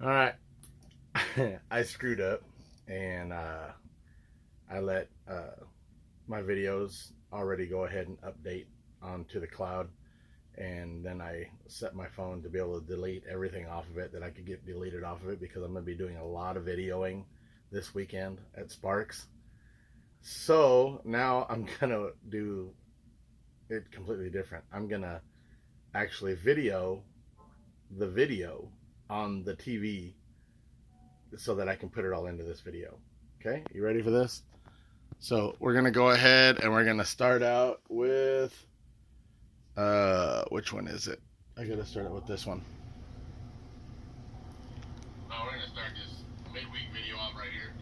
All right. I screwed up and I let my videos already go ahead and update onto the cloud, and then I set my phone to be able to delete everything off of it that I could get deleted off of it, because I'm going to be doing a lot of videoing this weekend at Sparks. So now I'm going to do it completely different. I'm going to actually video the video on the TV so that I can put it all into this video. Okay, you ready for this? So we're gonna go ahead and we're gonna start out with which one is it? I gotta start out with this one. Oh, we're gonna start this midweek video off right here.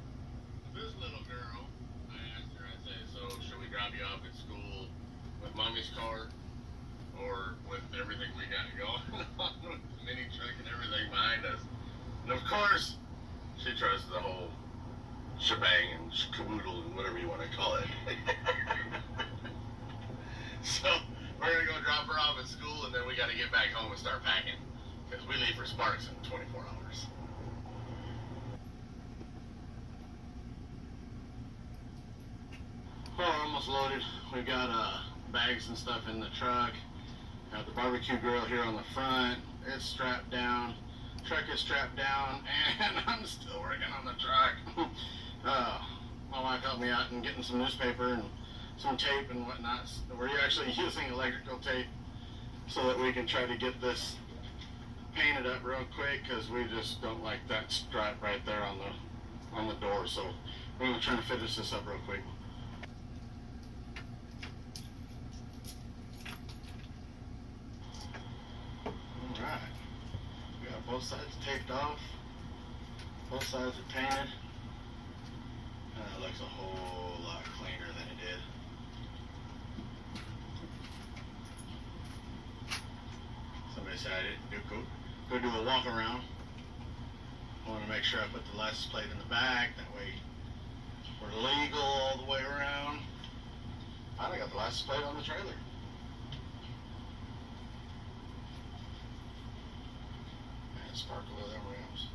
This little girl, I asked her, I said, so should we drop you off at school with mommy's car or with everything we got going on with the mini truck and everything behind us? And of course, she trusts the whole shebang and caboodle and whatever you want to call it. So we're going to go drop her off at school, and then we got to get back home and start packing, because we leave for Sparks in 24 hours. Well, we're almost loaded. We've got bags and stuff in the truck. Got the barbecue grill here on the front. It's strapped down. Truck is strapped down, and I'm still working on the truck. My wife helped me out in getting some newspaper and some tape and whatnot. We're actually using electrical tape so that we can try to get this painted up real quick, because we just don't like that stripe right there on the door. So we're going to try to finish this up real quick. All right. Both sides taped off, both sides are painted, and it looks a whole lot cleaner than it did. Somebody said I didn't go do a walk around. I want to make sure I put the license plate in the back, that way we're legal all the way around. Finally got the license plate on the trailer. Sparkle of them rims.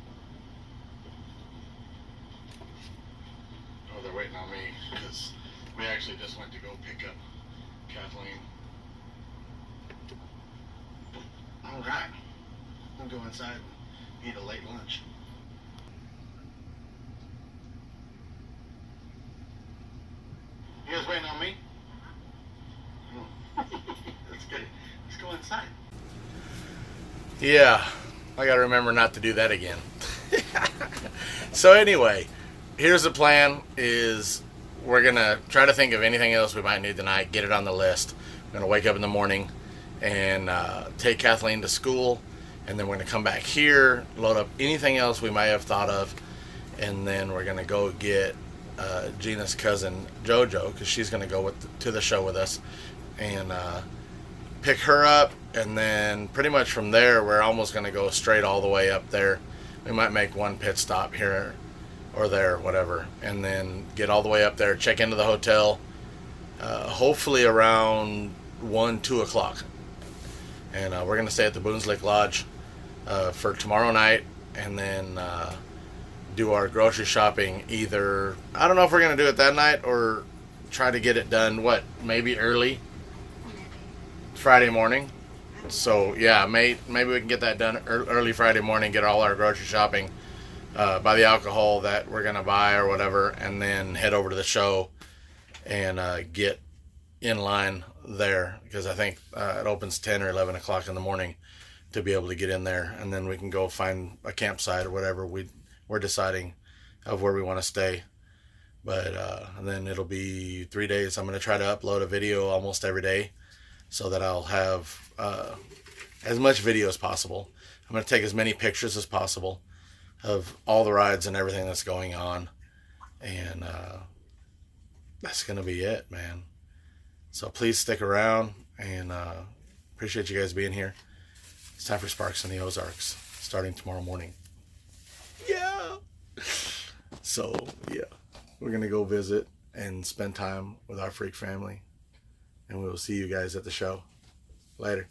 Oh, they're waiting on me, because we actually just went to go pick up Kathleen. All right, we'll go inside and eat a late lunch. You guys waiting on me? That's good. Let's go inside. Yeah. I gotta remember not to do that again. So anyway, here's the plan: is we're gonna try to think of anything else we might need tonight, get it on the list. We're gonna wake up in the morning and take Kathleen to school, and then we're gonna come back here, load up anything else we might have thought of, and then we're gonna go get Gina's cousin JoJo, because she's gonna go to the show with us, and pick her up. And then pretty much from there, we're almost going to go straight all the way up there. We might make one pit stop here or there, whatever, and then get all the way up there, check into the hotel, hopefully around 1, 2 o'clock. And we're going to stay at the Boone's Lake Lodge for tomorrow night, and then do our grocery shopping either, I don't know if we're going to do it that night or try to get it done, maybe early Friday morning. So yeah, maybe we can get that done early Friday morning, get all our grocery shopping, buy the alcohol that we're gonna buy or whatever, and then head over to the show and get in line there, because I think it opens 10 or 11 o'clock in the morning to be able to get in there, and then we can go find a campsite or whatever we're deciding of where we want to stay. But and then it'll be 3 days. I'm gonna try to upload a video almost every day, so that I'll have as much video as possible. I'm going to take as many pictures as possible of all the rides and everything that's going on. And that's going to be it, man. So please stick around, and appreciate you guys being here. It's time for Sparks in the Ozarks, starting tomorrow morning. Yeah! So, yeah. We're going to go visit and spend time with our freak family. And we will see you guys at the show. Later.